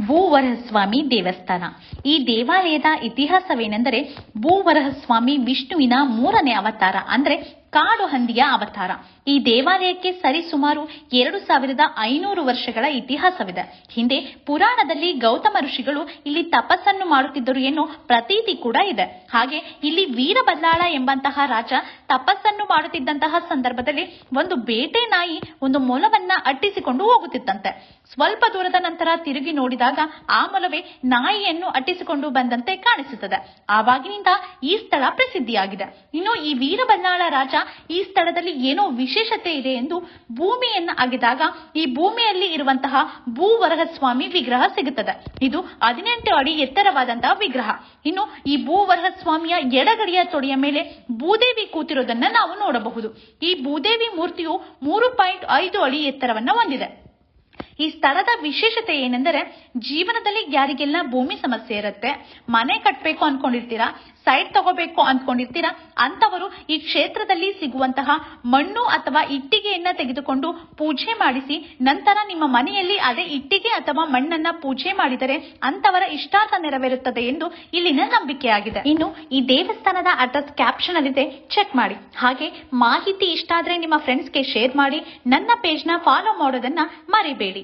ಭೂವರಹಸ್ವಾಮಿ ದೇವಸ್ಥಾನ. ಈ ದೇವಾಲಯದ ಇತಿಹಾಸವೇನೆಂದರೆ, ಭೂವರಹಸ್ವಾಮಿ ವಿಷ್ಣುವಿನ 3ನೇ ಅವತಾರ, ಅಂದ್ರೆ ಕಾಡು ಹಂದಿಯ ಅವತಾರ. ಈ ದೇವಾಲಯಕ್ಕೆ ಸರಿಸುಮಾರು 2500 ವರ್ಷಗಳ ಇತಿಹಾಸವಿದೆ. ಹಿಂದೆ ಪುರಾಣದಲ್ಲಿ ಗೌತಮ ಋಷಿಗಳು ಇಲ್ಲಿ ತಪಸ್ಸನ್ನು ಮಾಡುತ್ತಿದ್ದರು ಎನ್ನುವ ಪ್ರತೀತಿ ಕೂಡ ಇದೆ. ಹಾಗೆ ಇಲ್ಲಿ ವೀರಬಲ್ಲಾಳ ಎಂಬಂತಹ ರಾಜ ತಪಸ್ಸನ್ನು ಮಾಡುತ್ತಿದ್ದಂತಹ ಸಂದರ್ಭದಲ್ಲಿ ಒಂದು ಬೇಟೆ ನಾಯಿ ಒಂದು ಮೊಲವನ್ನ ಅಟ್ಟಿಸಿಕೊಂಡು ಹೋಗುತ್ತಿತ್ತಂತೆ. ಸ್ವಲ್ಪ ದೂರದ ನಂತರ ತಿರುಗಿ ನೋಡಿದಾಗ ಆ ಮೊಲವೇ ನಾಯಿಯನ್ನು ಅಟ್ಟಿಸಿಕೊಂಡು ಬಂದಂತೆ ಕಾಣಿಸುತ್ತದೆ. ಆವಾಗಿನಿಂದ ಈ ಸ್ಥಳ ಪ್ರಸಿದ್ಧಿಯಾಗಿದೆ. ಇನ್ನು ಈ ವೀರಬಲ್ಲಾಳ ರಾಜ ಈ ಸ್ಥಳದಲ್ಲಿ ಏನೋ ವಿಶೇಷತೆ ಇದೆ ಎಂದು ಭೂಮಿಯನ್ನ ಅಗೆದಾಗ ಈ ಭೂಮಿಯಲ್ಲಿ ಇರುವಂತಹ ಭೂವರಹಸ್ವಾಮಿ ವಿಗ್ರಹ ಸಿಗುತ್ತದೆ. ಇದು 18 ಅಡಿ ಎತ್ತರವಾದಂತಹ ವಿಗ್ರಹ. ಇನ್ನು ಈ ಭೂವರಹಸ್ವಾಮಿಯ ಎಡಗಡೆಯ ತೊಡೆಯ ಮೇಲೆ ಭೂದೇವಿ ಕೂತಿರೋದನ್ನ ನಾವು ನೋಡಬಹುದು. ಈ ಭೂದೇವಿ ಮೂರ್ತಿಯು 3.5 ಅಡಿ ಎತ್ತರವನ್ನ ಹೊಂದಿದೆ. ಈ ಸ್ಥಳದ ವಿಶೇಷತೆ ಏನೆಂದರೆ, ಜೀವನದಲ್ಲಿ ಯಾರಿಗೆಲ್ಲ ಭೂಮಿ ಸಮಸ್ಯೆ ಇರುತ್ತೆ, ಮನೆ ಕಟ್ಟಬೇಕು ಅನ್ಕೊಂಡಿರ್ತೀರಾ, ಸೈಟ್ ತಗೋಬೇಕು ಅನ್ಕೊಂಡಿರ್ತೀರಾ, ಅಂತವರು ಈ ಕ್ಷೇತ್ರದಲ್ಲಿ ಸಿಗುವಂತಹ ಮಣ್ಣು ಅಥವಾ ಇಟ್ಟಿಗೆಯನ್ನ ತೆಗೆದುಕೊಂಡು ಪೂಜೆ ಮಾಡಿಸಿ ನಂತರ ನಿಮ್ಮ ಮನೆಯಲ್ಲಿ ಅದೇ ಇಟ್ಟಿಗೆ ಅಥವಾ ಮಣ್ಣನ್ನ ಪೂಜೆ ಮಾಡಿದರೆ ಅಂತವರ ಇಷ್ಟಾರ್ಥ ನೆರವೇರುತ್ತದೆ ಎಂದು ಇಲ್ಲಿನ ನಂಬಿಕೆಯಾಗಿದೆ. ಇನ್ನು ಈ ದೇವಸ್ಥಾನದ ಅಡ್ರೆಸ್ ಕ್ಯಾಪ್ಷನ್ ಅಲ್ಲಿದೆ, ಚೆಕ್ ಮಾಡಿ. ಹಾಗೆ ಮಾಹಿತಿ ಇಷ್ಟ ಆದ್ರೆ ನಿಮ್ಮ ಫ್ರೆಂಡ್ಸ್ಗೆ ಶೇರ್ ಮಾಡಿ. ನನ್ನ ಪೇಜ್ನ ಫಾಲೋ ಮಾಡೋದನ್ನ ಮರಿಬೇಡಿ.